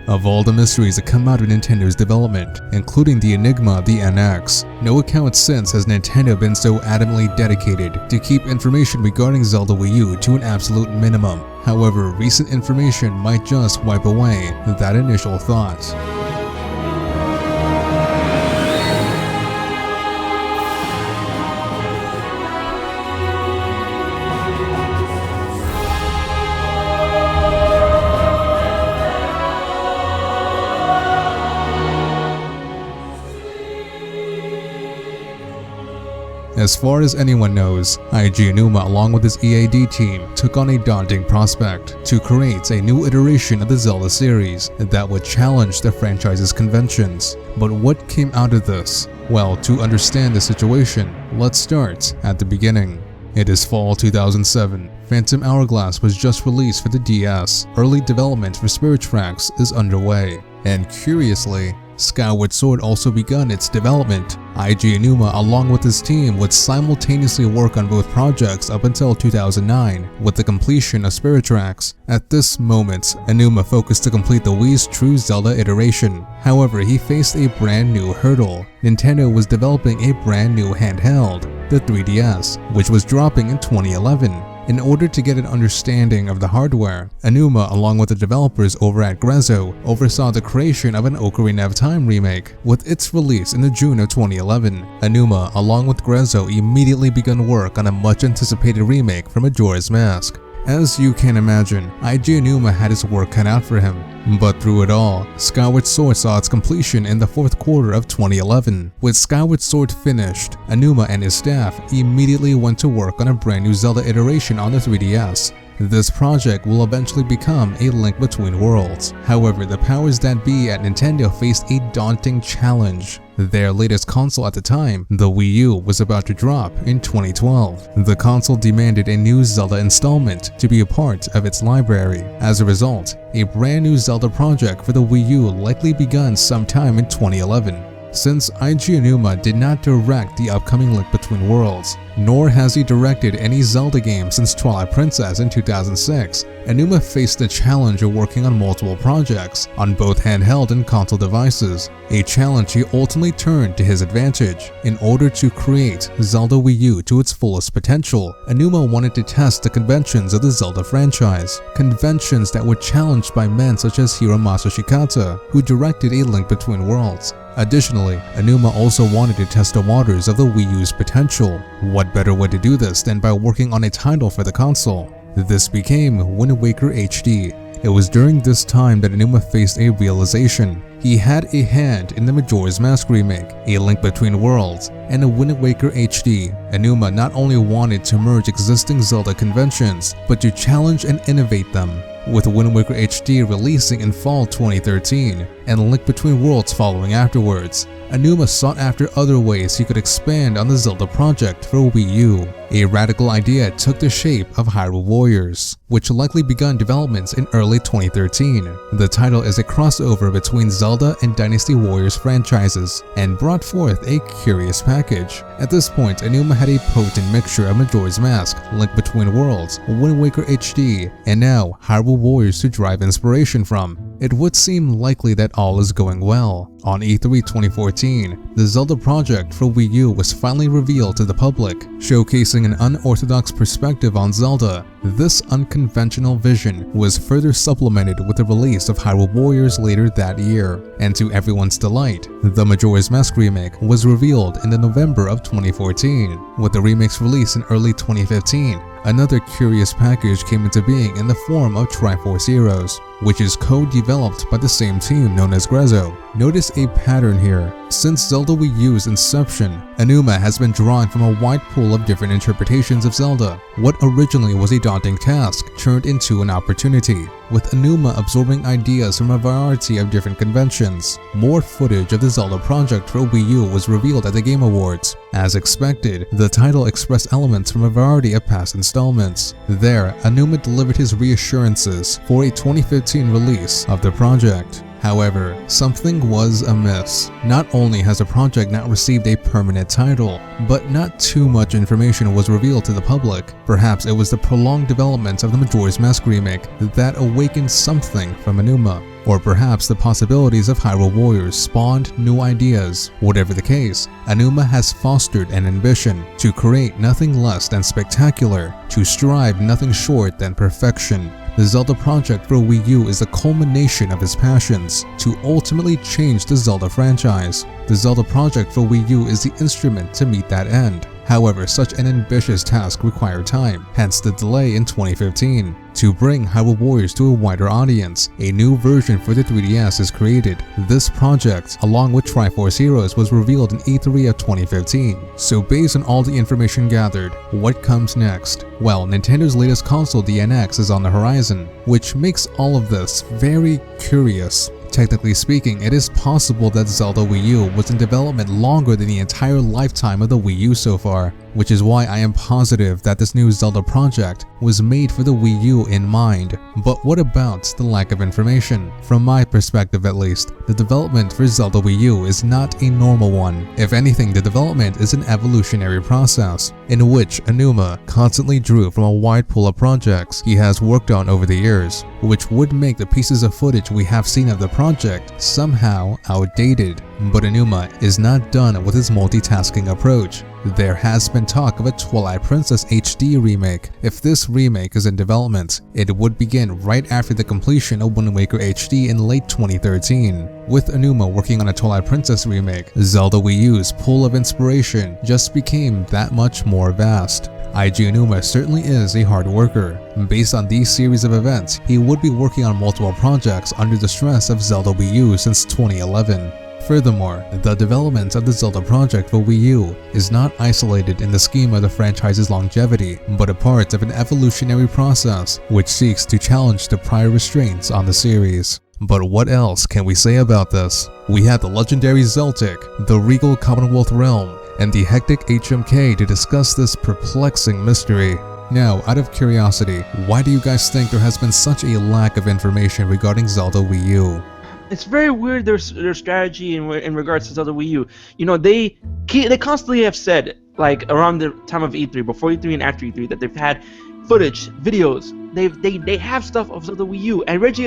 Of all the mysteries that come out of Nintendo's development, including the enigma of the NX, no account since has Nintendo been so adamantly dedicated to keep information regarding Zelda Wii U to an absolute minimum. However, recent information might just wipe away that initial thought. As far as anyone knows, Eiji Aonuma along with his EAD team took on a daunting prospect to create a new iteration of the Zelda series that would challenge the franchise's conventions. But what came out of this? Well, to understand the situation, let's start at the beginning. It is fall 2007. Phantom Hourglass was just released for the DS. Early development for Spirit Tracks is underway. And curiously, Skyward Sword also begun its development. Eiji Aonuma along with his team would simultaneously work on both projects up until 2009 with the completion of Spirit Tracks. At this moment, Aonuma focused to complete the Wii's true Zelda iteration. However, he faced a brand new hurdle. Nintendo was developing a brand new handheld, the 3DS, which was dropping in 2011. In order to get an understanding of the hardware, Aonuma, along with the developers over at Grezzo, oversaw the creation of an Ocarina of Time remake. With its release in the June of 2011, Aonuma, along with Grezzo, immediately began work on a much-anticipated remake for Majora's Mask. As you can imagine, Eiji Aonuma had his work cut out for him. But through it all, Skyward Sword saw its completion in the fourth quarter of 2011. With Skyward Sword finished, Aonuma and his staff immediately went to work on a brand new Zelda iteration on the 3DS. This project will eventually become A Link Between Worlds. However, the powers that be at Nintendo faced a daunting challenge. Their latest console at the time, the Wii U, was about to drop in 2012. The console demanded a new Zelda installment to be a part of its library. As a result, a brand new Zelda project for the Wii U likely begun sometime in 2011. Since Eiji Aonuma did not direct the upcoming Link Between Worlds, nor has he directed any Zelda game since Twilight Princess in 2006, Aonuma faced the challenge of working on multiple projects on both handheld and console devices, a challenge he ultimately turned to his advantage. In order to create Zelda Wii U to its fullest potential, Aonuma wanted to test the conventions of the Zelda franchise, conventions that were challenged by men such as Hiromasa Shikata, who directed A Link Between Worlds. Additionally, Aonuma also wanted to test the waters of the Wii U's potential. What better way to do this than by working on a title for the console? This became Wind Waker HD. It was during this time that Aonuma faced a realization. He had a hand in the Majora's Mask remake, A Link Between Worlds, and a Wind Waker HD. Aonuma not only wanted to merge existing Zelda conventions, but to challenge and innovate them. With Wind Waker HD releasing in fall 2013 and Link Between Worlds following afterwards, Aonuma sought after other ways he could expand on the Zelda project for Wii U. A radical idea took the shape of Hyrule Warriors, which likely begun development in early 2013. The title is a crossover between Zelda and Dynasty Warriors franchises and brought forth a curious package. At this point, Aonuma had a potent mixture of Majora's Mask, Link Between Worlds, Wind Waker HD, and now Hyrule Warriors to derive inspiration from. It would seem likely that all is going well. On E3 2014, the Zelda project for Wii U was finally revealed to the public, showcasing an unorthodox perspective on Zelda. This unconventional vision was further supplemented with the release of Hyrule Warriors later that year. And to everyone's delight, the Majora's Mask remake was revealed in the November of 2014. With the remake's release in early 2015, another curious package came into being in the form of Triforce Heroes, which is co-developed by the same team known as Grezzo. Notice a pattern here. Since Zelda Wii U's inception, Aonuma has been drawing from a wide pool of different interpretations of Zelda. What originally was a daunting task turned into an opportunity, with Aonuma absorbing ideas from a variety of different conventions. More footage of the Zelda project for Wii U was revealed at the Game Awards. As expected, the title expressed elements from a variety of past installments. There, Aonuma delivered his reassurances for a 2015 release of the project. However, something was amiss. Not only has the project not received a permanent title, but not too much information was revealed to the public. Perhaps it was the prolonged development of the Majora's Mask remake that awakened something from Aonuma. Or perhaps the possibilities of Hyrule Warriors spawned new ideas. Whatever the case, Aonuma has fostered an ambition to create nothing less than spectacular, to strive nothing short than perfection. The Zelda project for Wii U is the culmination of his passions to ultimately change the Zelda franchise. The Zelda project for Wii U is the instrument to meet that end. However, such an ambitious task required time, hence the delay in 2015. To bring Hyrule Warriors to a wider audience, a new version for the 3DS is created. This project, along with Triforce Heroes, was revealed in E3 of 2015. So based on all the information gathered, what comes next? Well, Nintendo's latest console, the NX, is on the horizon, which makes all of this very curious. Technically speaking, it is possible that Zelda Wii U was in development longer than the entire lifetime of the Wii U so far, which is why I am positive that this new Zelda project was made for the Wii U in mind. But what about the lack of information? From my perspective at least, the development for Zelda Wii U is not a normal one. If anything, the development is an evolutionary process, in which Aonuma constantly drew from a wide pool of projects he has worked on over the years, which would make the pieces of footage we have seen of the project somehow outdated. But Aonuma is not done with his multitasking approach. There has been talk of a Twilight Princess HD remake. If this remake is in development, it would begin right after the completion of Wind Waker HD in late 2013. With Aonuma working on a Twilight Princess remake, Zelda Wii U's pool of inspiration just became that much more vast. Eiji Aonuma certainly is a hard worker. Based on these series of events, he would be working on multiple projects under the stress of Zelda Wii U since 2011. Furthermore, the development of the Zelda project for Wii U is not isolated in the scheme of the franchise's longevity, but a part of an evolutionary process which seeks to challenge the prior restraints on the series. But what else can we say about this? We have the legendary Zeltik, the regal Commonwealth Realm, and the hectic HMK to discuss this perplexing mystery. Now, out of curiosity, why do you guys think there has been such a lack of information regarding Zelda Wii U? It's very weird their strategy in regards to Zelda Wii U. You know, they constantly have said, like around the time of E3, before E3 and after E3, that they've had footage, videos. They have stuff of Zelda Wii U. And Reggie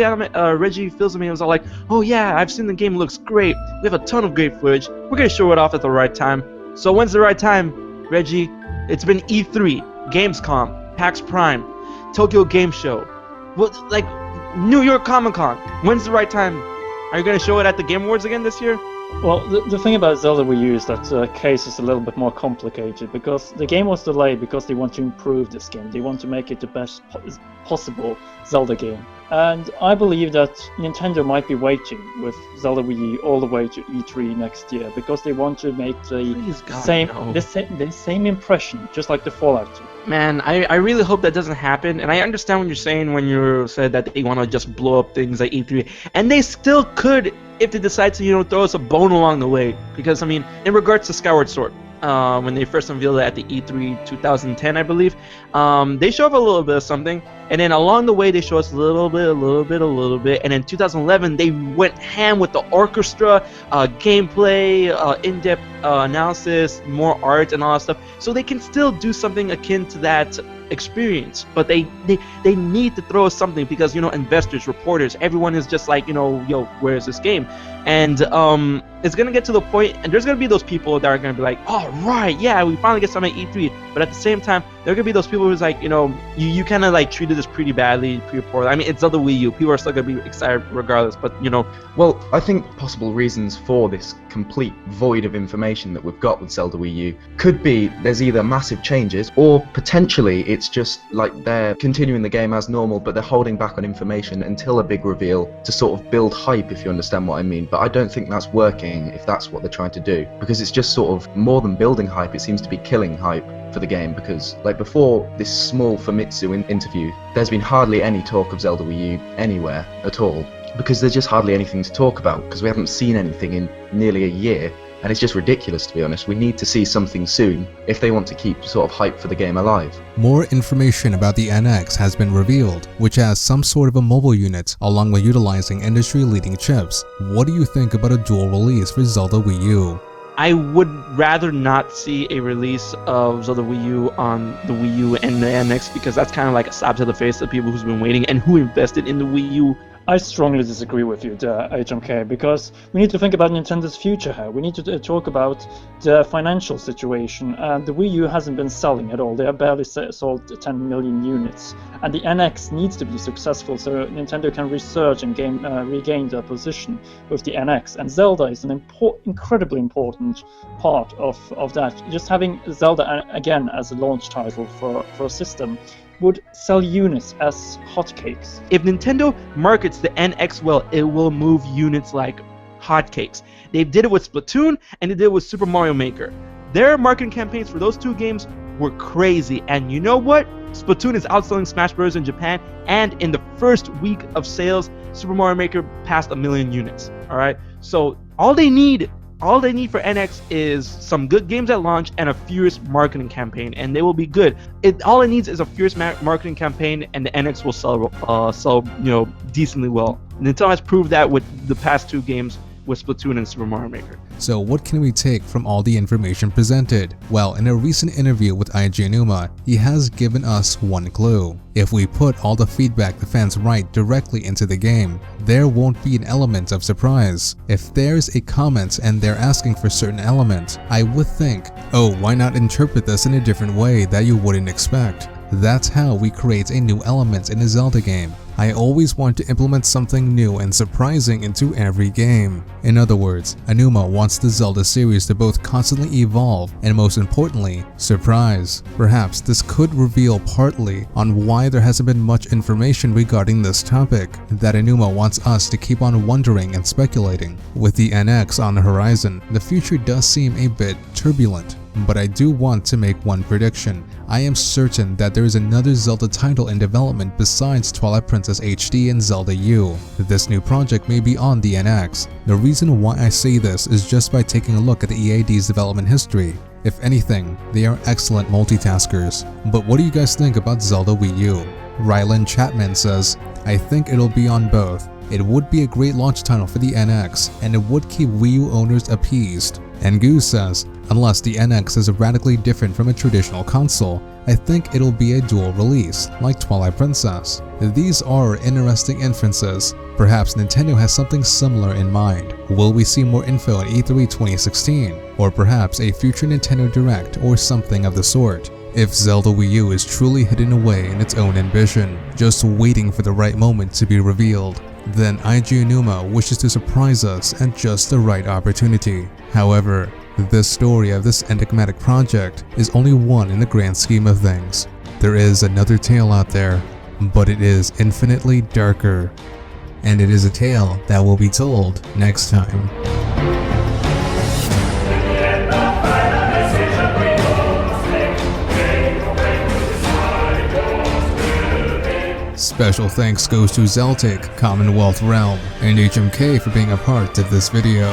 Fils-Aimé was all like, "Oh yeah, I've seen the game, looks great. We have a ton of great footage. We're gonna show it off at the right time." So when's the right time, Reggie? It's been E3, Gamescom, PAX Prime, Tokyo Game Show, like New York Comic Con. When's the right time? Are you going to show it at the Game Awards again this year? Well, the thing about Zelda Wii U is that the case is a little bit more complicated, because the game was delayed because they want to improve this game. They want to make it the best possible Zelda game. And I believe that Nintendo might be waiting with Zelda Wii U all the way to E3 next year, because they want to make the same impression, just like the Fallout 2. Man, I really hope that doesn't happen, and I understand what you're saying when you said that they want to just blow up things like E3, and they still could if they decide to, throw us a bone along the way. Because, I mean, in regards to Skyward Sword, when they first unveiled it at the E3 2010, I believe, they show up a little bit of something, and then along the way they show us a little bit, and in 2011 they went ham with the orchestra, gameplay, in-depth analysis, more art and all that stuff, so they can still do something akin to that experience. But they need to throw us something, because investors, reporters, everyone is just like, yo, where's this game? And it's gonna get to the point, and there's gonna be those people that are gonna be like, oh right, yeah, we finally get something at E3. But at the same time, there are gonna be those people who's like, you kind of like treated this pretty badly, pretty poorly. I mean, it's Zelda Wii U. People are still gonna be excited regardless. But Well, I think possible reasons for this complete void of information that we've got with Zelda Wii U could be there's either massive changes, or potentially it's just like they're continuing the game as normal, but they're holding back on information until a big reveal to sort of build hype, if you understand what I mean. But I don't think that's working if that's what they're trying to do, because it's just sort of more than building hype, it seems to be killing hype for the game. Because like before this small Famitsu interview, there's been hardly any talk of Zelda Wii U anywhere at all, because there's just hardly anything to talk about, because we haven't seen anything in nearly a year. and it's just ridiculous, to be honest. We need to see something soon if they want to keep sort of hype for the game alive. More information about the NX has been revealed, which has some sort of a mobile unit along with utilizing industry-leading chips. What do you think about a dual release for Zelda Wii U? I would rather not see a release of Zelda Wii U on the Wii U and the NX, because that's kind of like a slap to the face of people who's been waiting and who invested in the Wii U. I strongly disagree with you there, HMK, because we need to think about Nintendo's future here. We need to talk about the financial situation, and the Wii U hasn't been selling at all. They have barely sold 10 million units, and the NX needs to be successful so Nintendo can resurge and regain their position with the NX. And Zelda is an incredibly important part of that. Just having Zelda again as a launch title for a system would sell units as hotcakes. If Nintendo markets the NX well, it will move units like hotcakes. They did it with Splatoon and they did it with Super Mario Maker. Their marketing campaigns for those two games were crazy, and you know what? Splatoon is outselling Smash Bros. In Japan, and in the first week of sales, Super Mario Maker passed 1 million units. Alright? So all they need for NX is some good games at launch and a fierce marketing campaign, and they will be good. All it needs is a fierce marketing campaign, and the NX will sell decently well. Nintendo has proved that with the past two games with Splatoon and Super Mario Maker. So what can we take from all the information presented? Well, in a recent interview with Eiji Aonuma, he has given us one clue. If we put all the feedback the fans write directly into the game, there won't be an element of surprise. If there's a comment and they're asking for certain element, I would think, oh, why not interpret this in a different way that you wouldn't expect? That's how we create a new element in a Zelda game. I always want to implement something new and surprising into every game. In other words, Aonuma wants the Zelda series to both constantly evolve and, most importantly, surprise. Perhaps this could reveal partly on why there hasn't been much information regarding this topic, that Aonuma wants us to keep on wondering and speculating. With the NX on the horizon, the future does seem a bit turbulent. But I do want to make one prediction. I am certain that there is another Zelda title in development besides Twilight Princess HD and Zelda U. This new project may be on the NX. The reason why I say this is just by taking a look at the EAD's development history. If anything, they are excellent multitaskers. But what do you guys think about Zelda Wii U? Rylan Chapman says, I think it'll be on both. It would be a great launch title for the NX, and it would keep Wii U owners appeased. And Goose says, unless the NX is radically different from a traditional console, I think it'll be a dual release, like Twilight Princess. These are interesting inferences. Perhaps Nintendo has something similar in mind. Will we see more info at E3 2016? Or perhaps a future Nintendo Direct or something of the sort? If Zelda Wii U is truly hidden away in its own ambition, just waiting for the right moment to be revealed, then Eiji Aonuma wishes to surprise us at just the right opportunity. However, this story of this enigmatic project is only one in the grand scheme of things. There is another tale out there, but it is infinitely darker. And it is a tale that will be told next time. Special thanks goes to Zeltik, Commonwealth Realm, and HMK for being a part of this video.